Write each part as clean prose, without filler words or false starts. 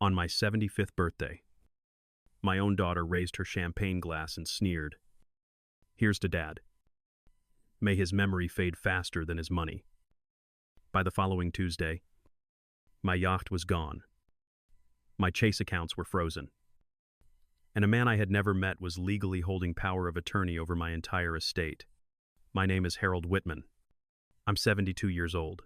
On my 75th birthday, my own daughter raised her champagne glass and sneered, "Here's to Dad. May his memory fade faster than his money." By the following Tuesday, my yacht was gone. My Chase accounts were frozen. And a man I had never met was legally holding power of attorney over my entire estate. My name is Harold Whitman. I'm 72 years old.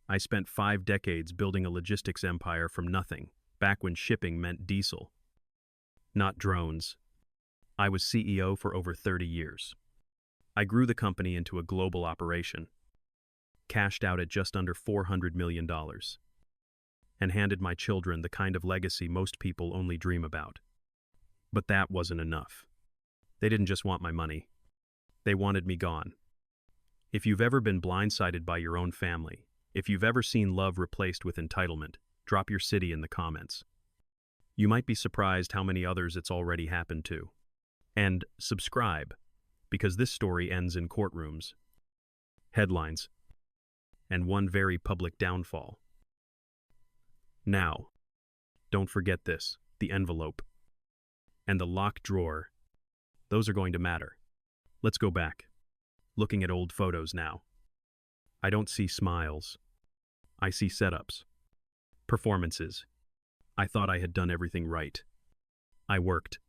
I spent 5 decades building a logistics empire from nothing, back when shipping meant diesel, not drones. I was CEO for over 30 years. I grew the company into a global operation, cashed out at just under $400 million, and handed my children the kind of legacy most people only dream about. But that wasn't enough. They didn't just want my money. They wanted me gone. If you've ever been blindsided by your own family, if you've ever seen love replaced with entitlement, drop your city in the comments. You might be surprised how many others it's already happened to. And subscribe, because this story ends in courtrooms, headlines, and one very public downfall. Now, don't forget this, the envelope and the locked drawer. Those are going to matter. Let's go back. Looking at old photos now. I don't see smiles. I see setups. Performances. I thought I had done everything right. I worked.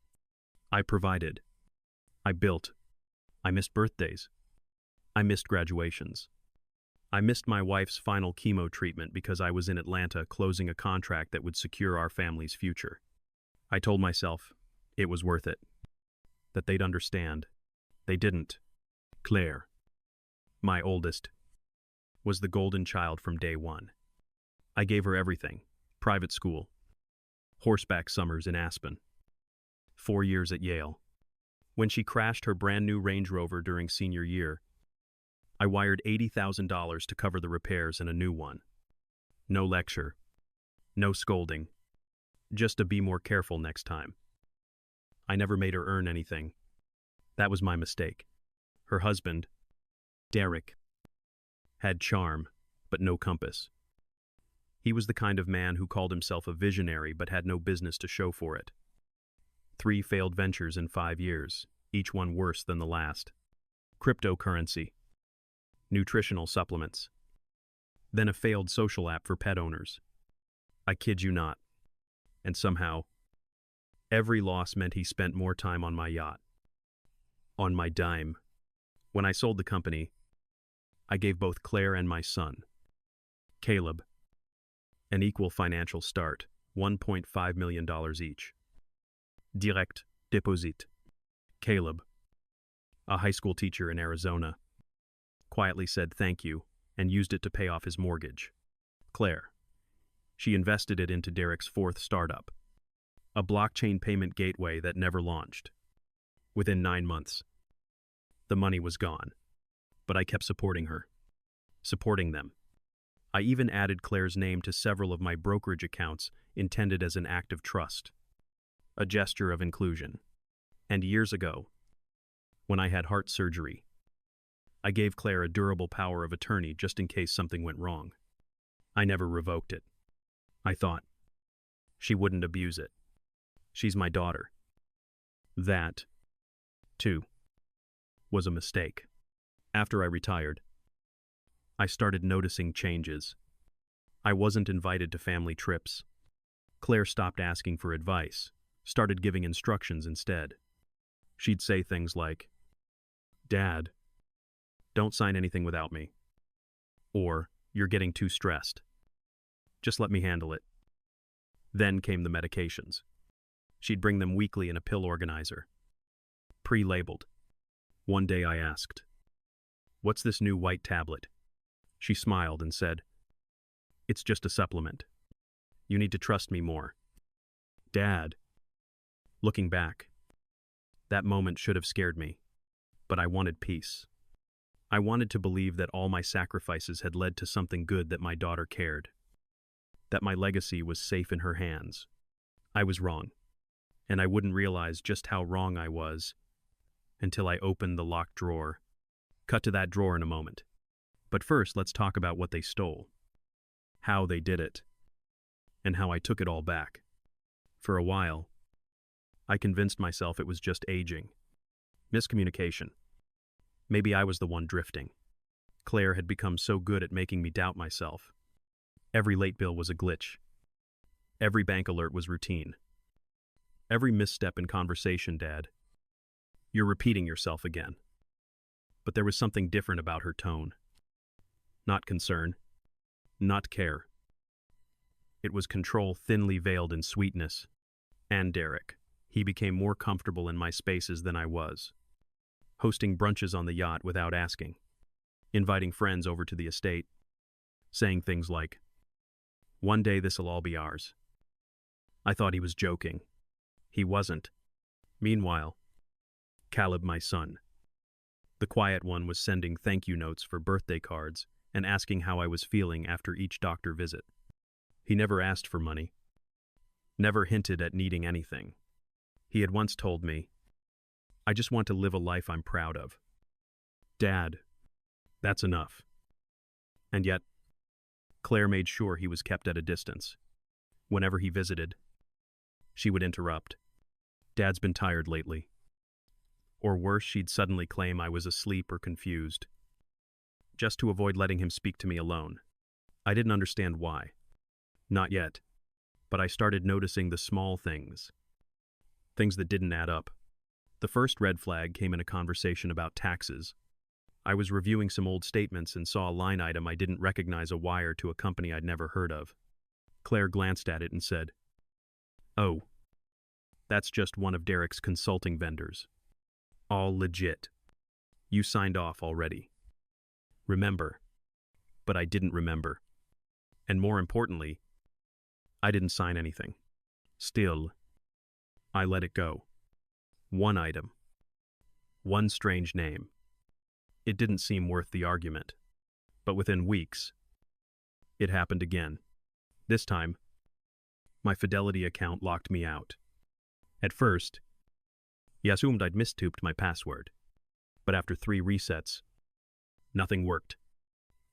I provided. I built. I missed birthdays. I missed graduations. I missed my wife's final chemo treatment because I was in Atlanta closing a contract that would secure our family's future. I told myself it was worth it, that they'd understand. They didn't. Claire, my oldest, was the golden child from day one. I gave her everything: private school, horseback summers in Aspen, 4 years at Yale. When she crashed her brand new Range Rover during senior year, I wired $80,000 to cover the repairs and a new one. No lecture, no scolding, just to be more careful next time. I never made her earn anything. That was my mistake. Her husband, Derek, had charm, but no compass. He was the kind of man who called himself a visionary but had no business to show for it. 3 failed ventures in 5 years, each one worse than the last. Cryptocurrency, nutritional supplements, then a failed social app for pet owners. I kid you not. And somehow, every loss meant he spent more time on my yacht. On my dime. When I sold the company, I gave both Claire and my son, Caleb, an equal financial start, $1.5 million each. Direct deposit. Caleb, a high school teacher in Arizona, quietly said thank you and used it to pay off his mortgage. Claire, she invested it into Derek's 4th startup, a blockchain payment gateway that never launched. Within 9 months, the money was gone, but I kept supporting her, supporting them. I even added Claire's name to several of my brokerage accounts intended as an act of trust, a gesture of inclusion. And years ago, when I had heart surgery, I gave Claire a durable power of attorney just in case something went wrong. I never revoked it. I thought, she wouldn't abuse it. She's my daughter. That, too, was a mistake. After I retired, I started noticing changes. I wasn't invited to family trips. Claire stopped asking for advice, started giving instructions instead. She'd say things like, "Dad, don't sign anything without me." Or, "You're getting too stressed. Just let me handle it." Then came the medications. She'd bring them weekly in a pill organizer, pre-labeled. One day I asked, "What's this new white tablet?" She smiled and said, "It's just a supplement. You need to trust me more." Dad. Looking back, that moment should have scared me, but I wanted peace. I wanted to believe that all my sacrifices had led to something good, that my daughter cared, that my legacy was safe in her hands. I was wrong, and I wouldn't realize just how wrong I was until I opened the locked drawer. Cut to that drawer in a moment. But first, let's talk about what they stole, how they did it, and how I took it all back. For a while, I convinced myself it was just aging. Miscommunication. Maybe I was the one drifting. Claire had become so good at making me doubt myself. Every late bill was a glitch. Every bank alert was routine. Every misstep in conversation, Dad. You're repeating yourself again. But there was something different about her tone. Not concern. Not care. It was control thinly veiled in sweetness. And Derek. He became more comfortable in my spaces than I was. Hosting brunches on the yacht without asking. Inviting friends over to the estate. Saying things like, "One day this'll all be ours." I thought he was joking. He wasn't. Meanwhile, Caleb, my son, the quiet one, was sending thank you notes for birthday cards and asking how I was feeling after each doctor visit. He never asked for money. Never hinted at needing anything. He had once told me, "I just want to live a life I'm proud of." Dad, that's enough. And yet, Claire made sure he was kept at a distance. Whenever he visited, she would interrupt. "Dad's been tired lately." Or worse, she'd suddenly claim I was asleep or confused, just to avoid letting him speak to me alone. I didn't understand why. Not yet. But I started noticing the small things. Things that didn't add up. The first red flag came in a conversation about taxes. I was reviewing some old statements and saw a line item I didn't recognize, a wire to a company I'd never heard of. Claire glanced at it and said, "Oh, that's just one of Derek's consulting vendors. All legit. You signed off already." Remember. But I didn't remember. And more importantly, I didn't sign anything. Still, I let it go. One item. One strange name. It didn't seem worth the argument. But within weeks, it happened again. This time, my Fidelity account locked me out. At first, he assumed I'd mistyped my password. But after 3 resets, nothing worked.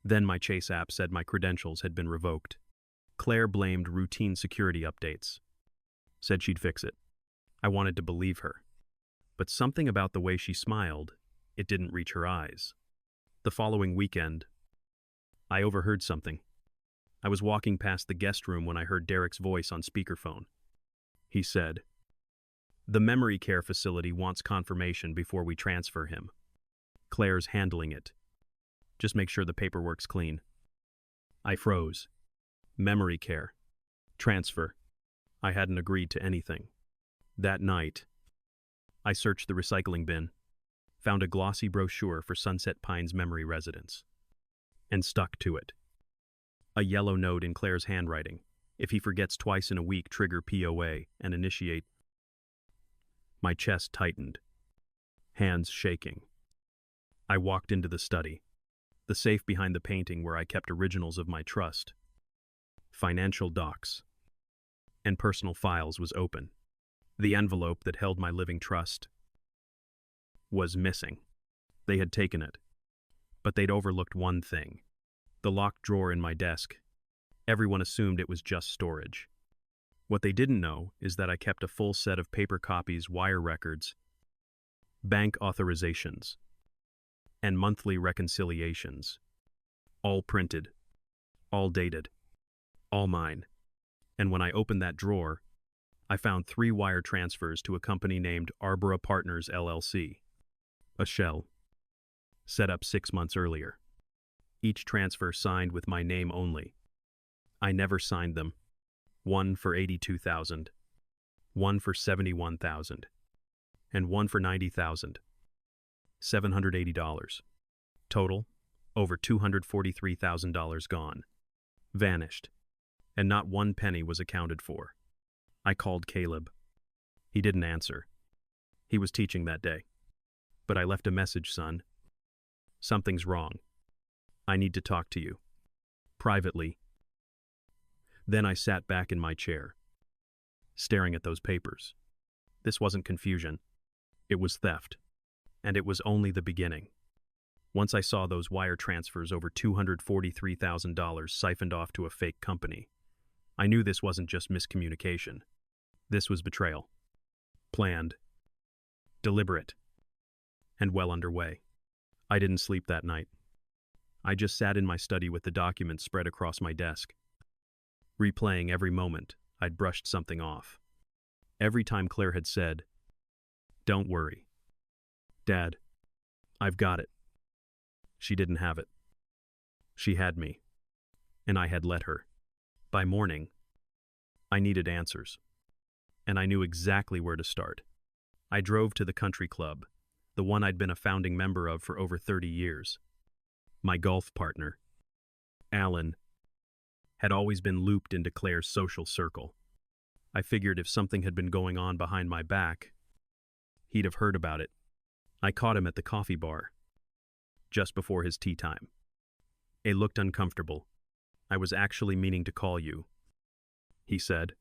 Then my Chase app said my credentials had been revoked. Claire blamed routine security updates. Said she'd fix it. I wanted to believe her. But something about the way she smiled, it didn't reach her eyes. The following weekend, I overheard something. I was walking past the guest room when I heard Derek's voice on speakerphone. He said, "The memory care facility wants confirmation before we transfer him. Claire's handling it. Just make sure the paperwork's clean." I froze. Memory care. Transfer. I hadn't agreed to anything. That night, I searched the recycling bin, found a glossy brochure for Sunset Pines memory residence, and stuck to it. A yellow note in Claire's handwriting. If he forgets twice in a week, trigger POA and initiate. My chest tightened, hands shaking. I walked into the study, the safe behind the painting where I kept originals of my trust. Financial docs and personal files was open. The envelope that held my living trust was missing. They had taken it, but they'd overlooked one thing. The locked drawer in my desk. Everyone assumed it was just storage. What they didn't know is that I kept a full set of paper copies, wire records, bank authorizations, and monthly reconciliations. All printed, all dated, all mine. And when I opened that drawer, I found 3 wire transfers to a company named Arbora Partners LLC, a shell, set up 6 months earlier. Each transfer signed with my name only. I never signed them. One for $82,000, one for $71,000, and one for $90,000. $780. Total, over $243,000 gone. Vanished. And not one penny was accounted for. I called Caleb. He didn't answer. He was teaching that day. But I left a message, "Son. Something's wrong. I need to talk to you. Privately." Then I sat back in my chair, staring at those papers. This wasn't confusion. It was theft. And it was only the beginning. Once I saw those wire transfers, over $243,000 siphoned off to a fake company, I knew this wasn't just miscommunication. This was betrayal. Planned, deliberate, and well underway. I didn't sleep that night. I just sat in my study with the documents spread across my desk, replaying every moment I'd brushed something off. Every time Claire had said, "Don't worry, Dad, I've got it," she didn't have it. She had me, and I had let her. By morning, I needed answers, and I knew exactly where to start. I drove to the country club, the one I'd been a founding member of for over 30 years. My golf partner, Alan, had always been looped into Claire's social circle. I figured if something had been going on behind my back, he'd have heard about it. I caught him at the coffee bar, just before his tea time. It looked uncomfortable. "I was actually meaning to call you," he said,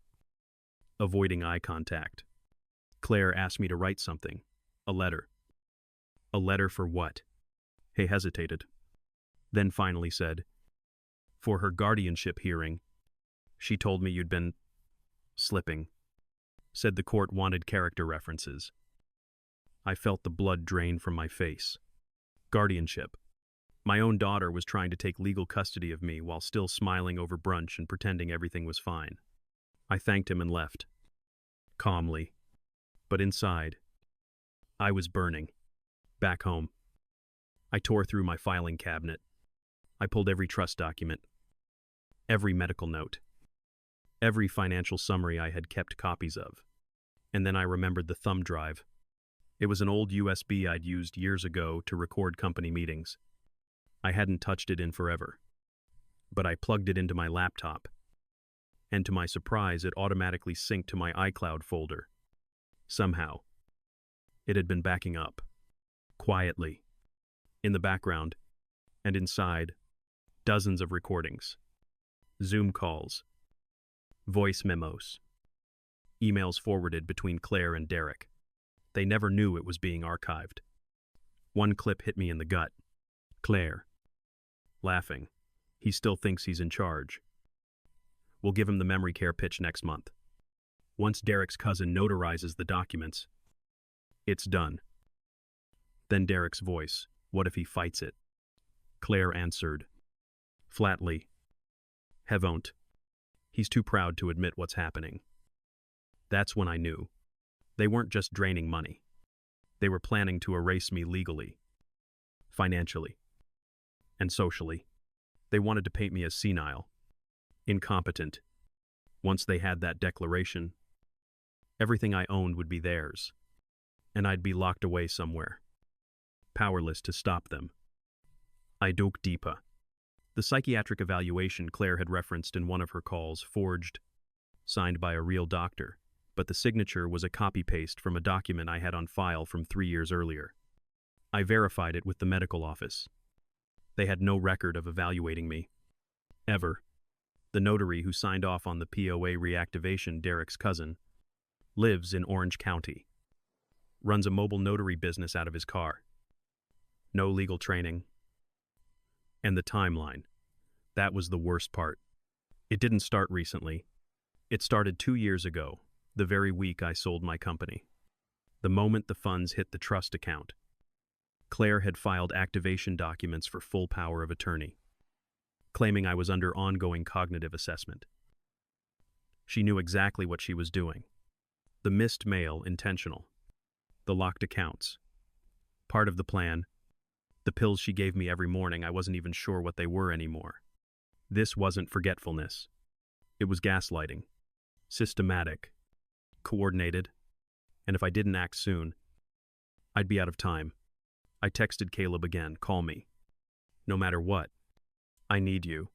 avoiding eye contact. "Claire asked me to write something. A letter." "A letter for what?" He hesitated, then finally said, "For her guardianship hearing. She told me you'd been slipping. Said the court wanted character references." I felt the blood drain from my face. Guardianship. My own daughter was trying to take legal custody of me while still smiling over brunch and pretending everything was fine. I thanked him and left, calmly. But inside, I was burning. Back home, I tore through my filing cabinet. I pulled every trust document, every medical note, every financial summary I had kept copies of. And then I remembered the thumb drive. It was an old USB I'd used years ago to record company meetings. I hadn't touched it in forever, but I plugged it into my laptop, and to my surprise, it automatically synced to my iCloud folder. Somehow, it had been backing up, quietly, in the background, and inside, dozens of recordings, Zoom calls, voice memos, emails forwarded between Claire and Derek. They never knew it was being archived. One clip hit me in the gut. Claire, laughing. "He still thinks he's in charge. We'll give him the memory care pitch next month. Once Derek's cousin notarizes the documents, it's done." Then Derek's voice, "What if he fights it?" Claire answered, flatly, "He won't. He's too proud to admit what's happening." That's when I knew. They weren't just draining money. They were planning to erase me legally, financially, and socially. They wanted to paint me as senile, incompetent. Once they had that declaration, everything I owned would be theirs, and I'd be locked away somewhere, powerless to stop them. I dug deeper. The psychiatric evaluation Claire had referenced in one of her calls, forged, signed by a real doctor, but the signature was a copy-paste from a document I had on file from 3 years earlier. I verified it with the medical office. They had no record of evaluating me. Ever. The notary who signed off on the POA reactivation, Derek's cousin, lives in Orange County. Runs a mobile notary business out of his car. No legal training. And the timeline. That was the worst part. It didn't start recently. It started 2 years ago, the very week I sold my company. The moment the funds hit the trust account, Claire had filed activation documents for full power of attorney, claiming I was under ongoing cognitive assessment. She knew exactly what she was doing. The missed mail, intentional. The locked accounts, part of the plan. The pills she gave me every morning, I wasn't even sure what they were anymore. This wasn't forgetfulness. It was gaslighting. Systematic. Coordinated. And if I didn't act soon, I'd be out of time. I texted Caleb again, "Call me. No matter what. I need you."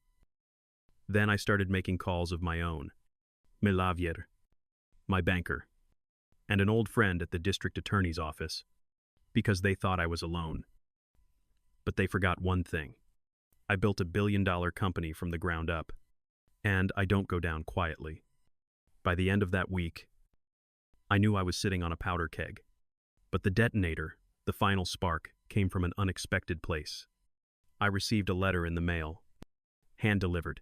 Then I started making calls of my own. Milavier, my banker, and an old friend at the district attorney's office, because they thought I was alone. But they forgot one thing. I built a billion-dollar company from the ground up, and I don't go down quietly. By the end of that week, I knew I was sitting on a powder keg. But the detonator, the final spark, came from an unexpected place. I received a letter in the mail, hand-delivered.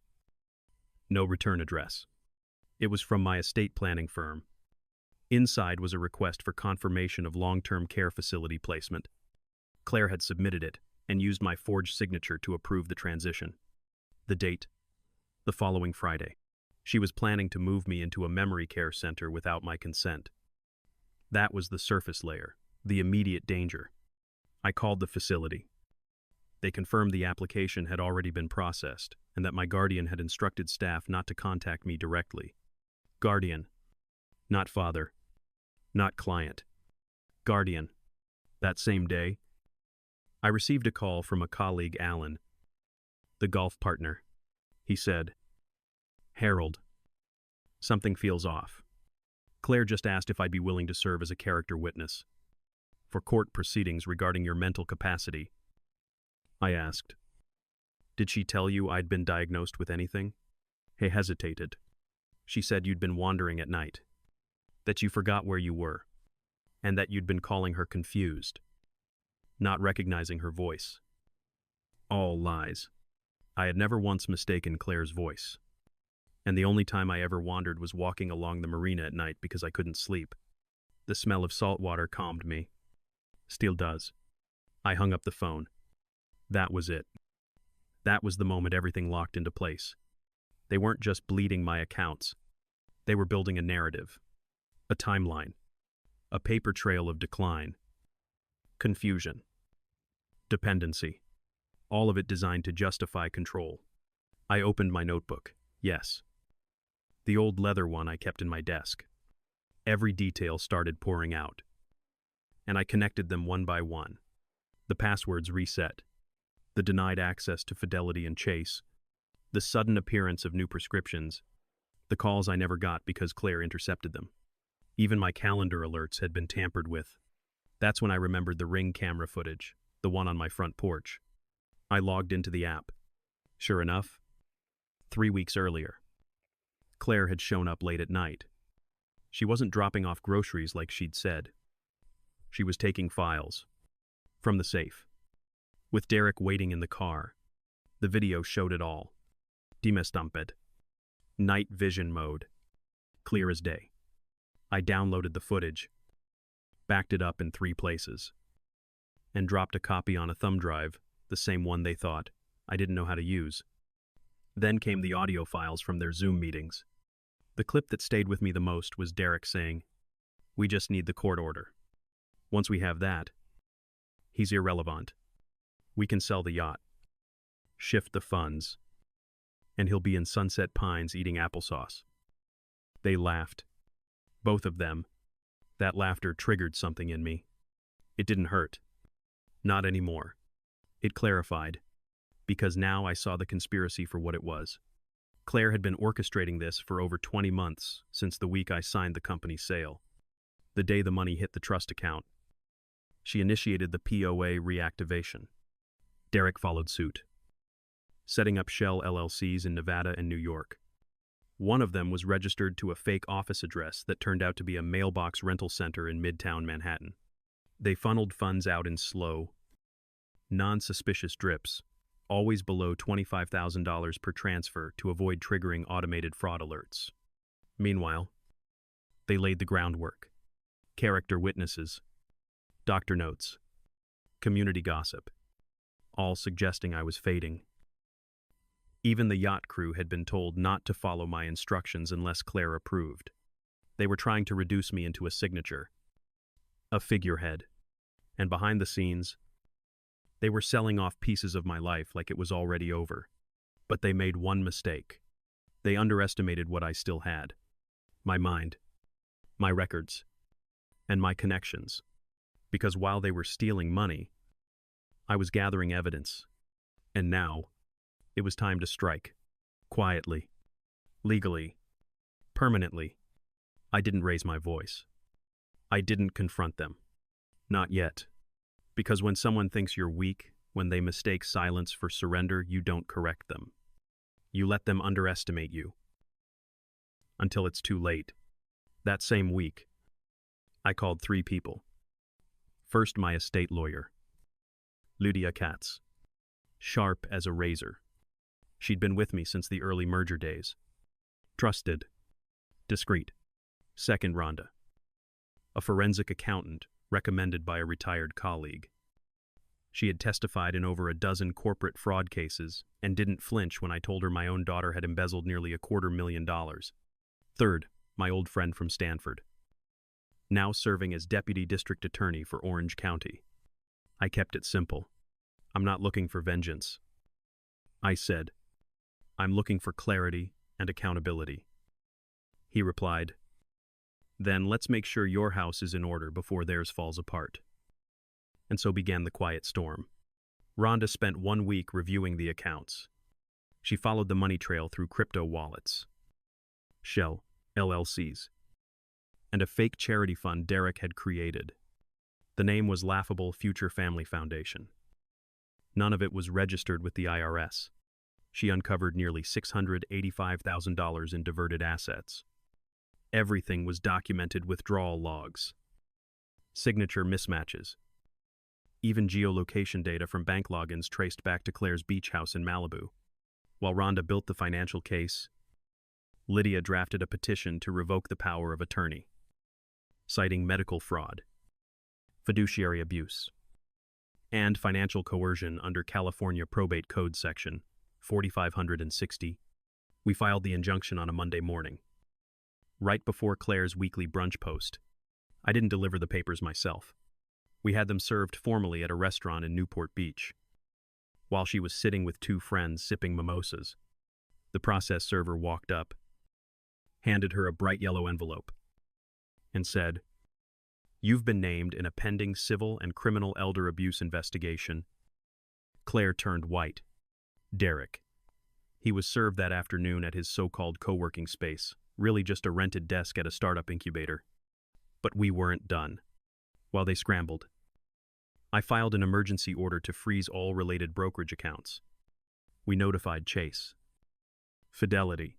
No return address. It was from my estate planning firm, Inside was a request for confirmation of long-term care facility placement. Claire had submitted it and used my forged signature to approve the transition. The date? The following Friday. She was planning to move me into a memory care center without my consent. That was the surface layer, the immediate danger. I called the facility. They confirmed the application had already been processed and that my guardian had instructed staff not to contact me directly. Guardian. Not father. Not client. Guardian. That same day, I received a call from a colleague, Alan, the golf partner. He said, "Harold, something feels off. Claire just asked if I'd be willing to serve as a character witness for court proceedings regarding your mental capacity." I asked, "Did she tell you I'd been diagnosed with anything?" He hesitated. "She said you'd been wandering at night, that you forgot where you were, and that you'd been calling her confused, not recognizing her voice." All lies. I had never once mistaken Claire's voice, and the only time I ever wandered was walking along the marina at night because I couldn't sleep. The smell of salt water calmed me. Still does. I hung up the phone. That was it. That was the moment everything locked into place. They weren't just bleeding my accounts. They were building a narrative, a timeline, a paper trail of decline, confusion, dependency, all of it designed to justify control. I opened my notebook. Yes. The old leather one I kept in my desk. Every detail started pouring out, and I connected them one by one. The passwords reset, the denied access to Fidelity and Chase, the sudden appearance of new prescriptions, the calls I never got because Claire intercepted them. Even my calendar alerts had been tampered with. That's when I remembered the Ring camera footage, the one on my front porch. I logged into the app. Sure enough, 3 weeks earlier, Claire had shown up late at night. She wasn't dropping off groceries like she'd said. She was taking files from the safe. With Derek waiting in the car, the video showed it all. Demestamped. Night vision mode. Clear as day. I downloaded the footage, backed it up in 3 places, and dropped a copy on a thumb drive, the same one they thought I didn't know how to use. Then came the audio files from their Zoom meetings. The clip that stayed with me the most was Derek saying, "We just need the court order. Once we have that, he's irrelevant. We can sell the yacht, shift the funds, and he'll be in Sunset Pines eating applesauce." They laughed. Both of them. That laughter triggered something in me. It didn't hurt. Not anymore. It clarified, because now I saw the conspiracy for what it was. Claire had been orchestrating this for over 20 months, since the week I signed the company's sale. The day the money hit the trust account, she initiated the POA reactivation. Derek followed suit, setting up shell LLCs in Nevada and New York. One of them was registered to a fake office address that turned out to be a mailbox rental center in Midtown Manhattan. They funneled funds out in slow, non-suspicious drips, always below $25,000 per transfer to avoid triggering automated fraud alerts. Meanwhile, they laid the groundwork. Character witnesses, doctor notes, community gossip, all suggesting I was fading. Even the yacht crew had been told not to follow my instructions unless Claire approved. They were trying to reduce me into a signature, a figurehead, and behind the scenes, they were selling off pieces of my life like it was already over. But they made one mistake. They underestimated what I still had. My mind, my records, and my connections. Because while they were stealing money, I was gathering evidence. And now, it was time to strike. Quietly. Legally. Permanently. I didn't raise my voice. I didn't confront them. Not yet. Because when someone thinks you're weak, when they mistake silence for surrender, you don't correct them. You let them underestimate you. Until it's too late. That same week, I called 3 people. First, my estate lawyer, Lydia Katz. Sharp as a razor. She'd been with me since the early merger days. Trusted. Discreet. Second, Rhonda. a forensic accountant recommended by a retired colleague. She had testified in over a dozen corporate fraud cases and didn't flinch when I told her my own daughter had embezzled nearly $250,000. Third, my old friend from Stanford, now serving as Deputy District Attorney for Orange County. I kept it simple. I'm not looking for vengeance. I said, I'm looking for clarity and accountability. He replied, then let's make sure your house is in order before theirs falls apart. And so began the quiet storm. Rhonda spent 1 week reviewing the accounts. She followed the money trail through crypto wallets, Shell, LLCs, and a fake charity fund Derek had created. The name was Laughable Future Family Foundation. None of it was registered with the IRS. She uncovered nearly $685,000 in diverted assets. Everything was documented withdrawal logs, signature mismatches. Even geolocation data from bank logins traced back to Claire's beach house in Malibu. While Rhonda built the financial case, Lydia drafted a petition to revoke the power of attorney, citing medical fraud, fiduciary abuse, and financial coercion under California Probate Code Section 4560. We filed the injunction on a Monday morning, right before Claire's weekly brunch post. I didn't deliver the papers myself. We had them served formally at a restaurant in Newport Beach. While she was sitting with 2 friends sipping mimosas, the process server walked up, handed her a bright yellow envelope, and said, "You've been named in a pending civil and criminal elder abuse investigation." Claire turned white. Derek. He was served that afternoon at his so-called co-working space, really just a rented desk at a startup incubator. But we weren't done. While they scrambled, I filed an emergency order to freeze all related brokerage accounts. We notified Chase, Fidelity,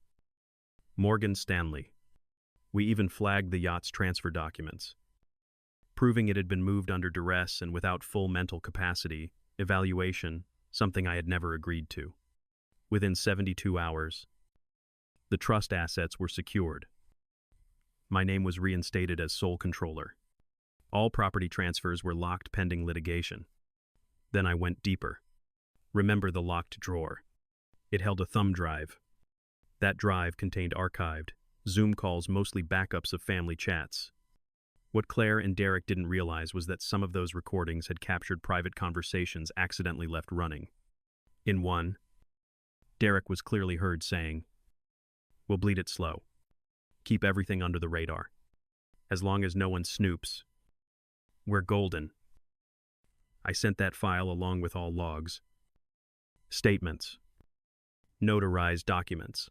Morgan Stanley. We even flagged the yacht's transfer documents, proving it had been moved under duress and without full mental capacity, evaluation, something I had never agreed to. Within 72 hours, the trust assets were secured. My name was reinstated as sole controller. All property transfers were locked pending litigation. Then I went deeper. Remember the locked drawer? It held a thumb drive. That drive contained archived Zoom calls, mostly backups of family chats. What Claire and Derek didn't realize was that some of those recordings had captured private conversations accidentally left running. In one, Derek was clearly heard saying, "We'll bleed it slow. Keep everything under the radar. As long as no one snoops, we're golden." I sent that file along with all logs, statements, notarized documents,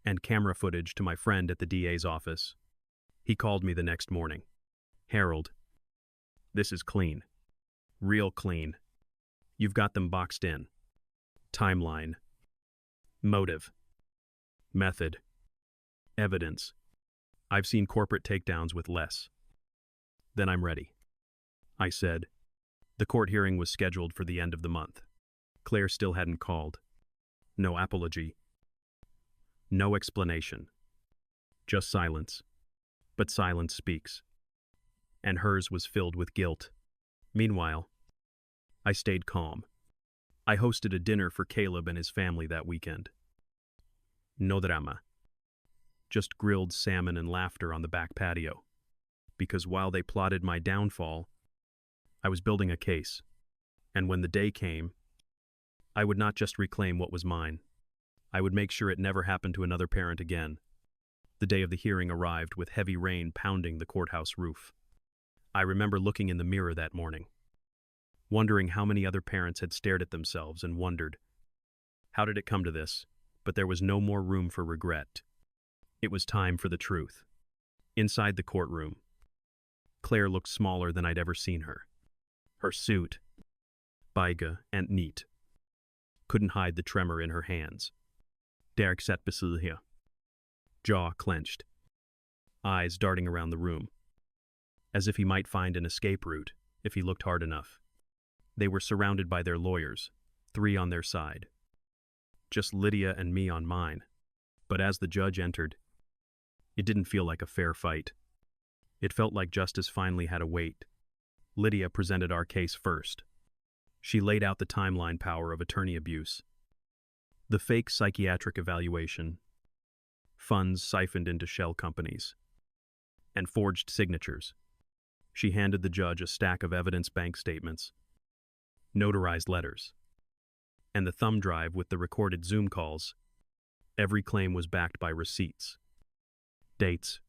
and camera footage to my friend at the DA's office. He called me the next morning. "Harold, this is clean. Real clean. You've got them boxed in. Timeline. Motive. Method. Evidence. I've seen corporate takedowns with less. Then I'm ready." I said. The court hearing was scheduled for the end of the month. Claire still hadn't called. No apology. No explanation. Just silence. But silence speaks. And hers was filled with guilt. Meanwhile, I stayed calm. I hosted a dinner for Caleb and his family that weekend. No drama. Just grilled salmon and laughter on the back patio. Because while they plotted my downfall, I was building a case. And when the day came, I would not just reclaim what was mine. I would make sure it never happened to another parent again. The day of the hearing arrived with heavy rain pounding the courthouse roof. I remember looking in the mirror that morning, wondering how many other parents had stared at themselves and wondered, how did it come to this? But there was no more room for regret. It was time for the truth. Inside the courtroom, Claire looked smaller than I'd ever seen her. Her suit, beige and neat, couldn't hide the tremor in her hands. Derek sat beside her, jaw clenched, eyes darting around the room, as if he might find an escape route if he looked hard enough. They were surrounded by their lawyers, 3 on their side. Just Lydia and me on mine. But as the judge entered, it didn't feel like a fair fight. It felt like justice finally had a weight. Lydia presented our case first. She laid out the timeline power of attorney abuse, the fake psychiatric evaluation, funds siphoned into shell companies, and forged signatures. She handed the judge a stack of evidence bank statements, notarized letters, and the thumb drive with the recorded Zoom calls. Every claim was backed by receipts, dates,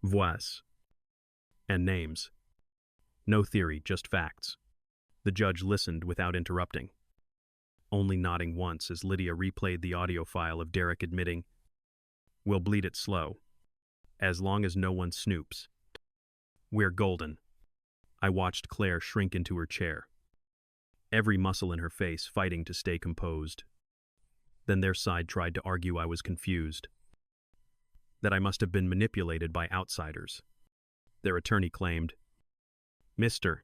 voix, and names. No theory, just facts. The judge listened without interrupting, only nodding once as Lydia replayed the audio file of Derek admitting, "We'll bleed it slow, as long as no one snoops. We're golden." I watched Claire shrink into her chair, every muscle in her face fighting to stay composed. Then their side tried to argue I was confused, that I must have been manipulated by outsiders. Their attorney claimed, "Mr.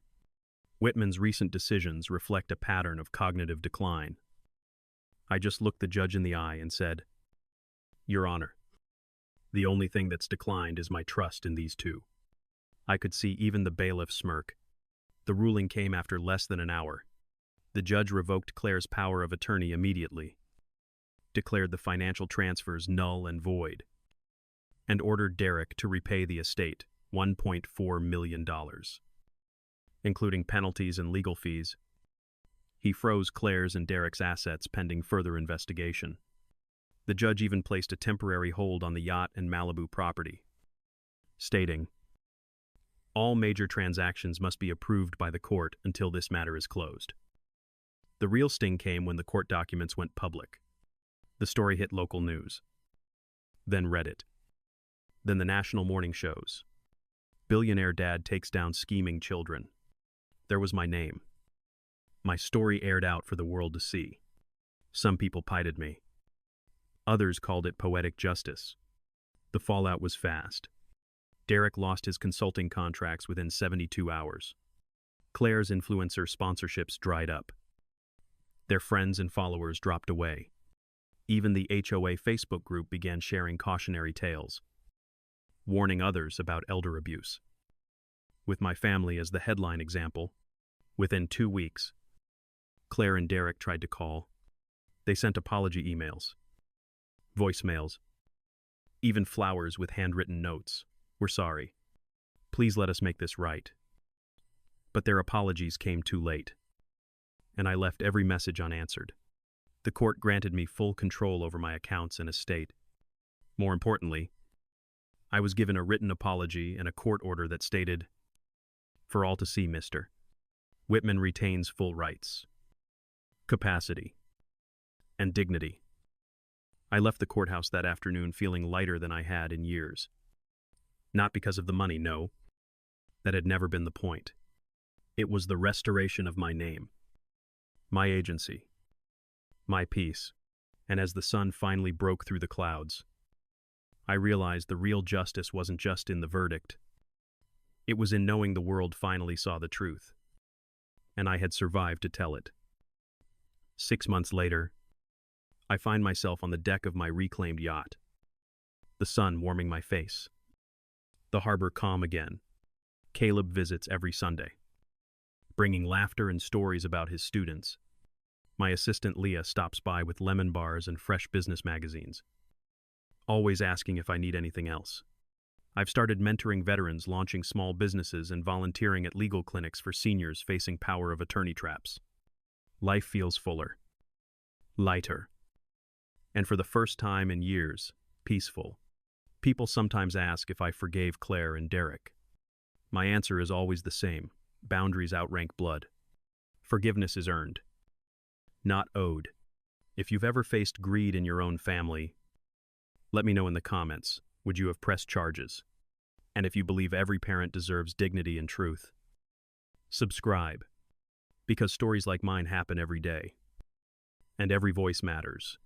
Whitman's recent decisions reflect a pattern of cognitive decline." I just looked the judge in the eye and said, "Your Honor, the only thing that's declined is my trust in these two." I could see even the bailiff smirk. The ruling came after less than an hour. The judge revoked Claire's power of attorney immediately, declared the financial transfers null and void, and ordered Derek to repay the estate $1.4 million, including penalties and legal fees. He froze Claire's and Derek's assets pending further investigation. The judge even placed a temporary hold on the yacht and Malibu property, stating, "All major transactions must be approved by the court until this matter is closed." The real sting came when the court documents went public. The story hit local news, then Reddit, then the national morning shows. Billionaire dad takes down scheming children. There was my name. My story aired out for the world to see. Some people pitied me. Others called it poetic justice. The fallout was fast. Derek lost his consulting contracts within 72 hours. Claire's influencer sponsorships dried up. Their friends and followers dropped away. Even the HOA Facebook group began sharing cautionary tales, warning others about elder abuse. With my family as the headline example, within 2 weeks, Claire and Derek tried to call. They sent apology emails, voicemails, even flowers with handwritten notes. "We're sorry. Please let us make this right." But their apologies came too late, and I left every message unanswered. The court granted me full control over my accounts and estate. More importantly, I was given a written apology and a court order that stated, "For all to see, Mr. Whitman retains full rights, capacity, and dignity." I left the courthouse that afternoon feeling lighter than I had in years. Not because of the money, no. That had never been the point. It was the restoration of my name, my agency, my peace. And as the sun finally broke through the clouds, I realized the real justice wasn't just in the verdict. It was in knowing the world finally saw the truth, and I had survived to tell it. 6 months later, I find myself on the deck of my reclaimed yacht, the sun warming my face, the harbor calm again. Caleb visits every Sunday, bringing laughter and stories about his students. My assistant Leah stops by with lemon bars and fresh business magazines, always asking if I need anything else. I've started mentoring veterans, launching small businesses, and volunteering at legal clinics for seniors facing power of attorney traps. Life feels fuller, lighter, and for the first time in years, peaceful. People sometimes ask if I forgave Claire and Derek. My answer is always the same: boundaries outrank blood. Forgiveness is earned, not owed. If you've ever faced greed in your own family, let me know in the comments. Would you have pressed charges? And if you believe every parent deserves dignity and truth, subscribe, because stories like mine happen every day, and every voice matters.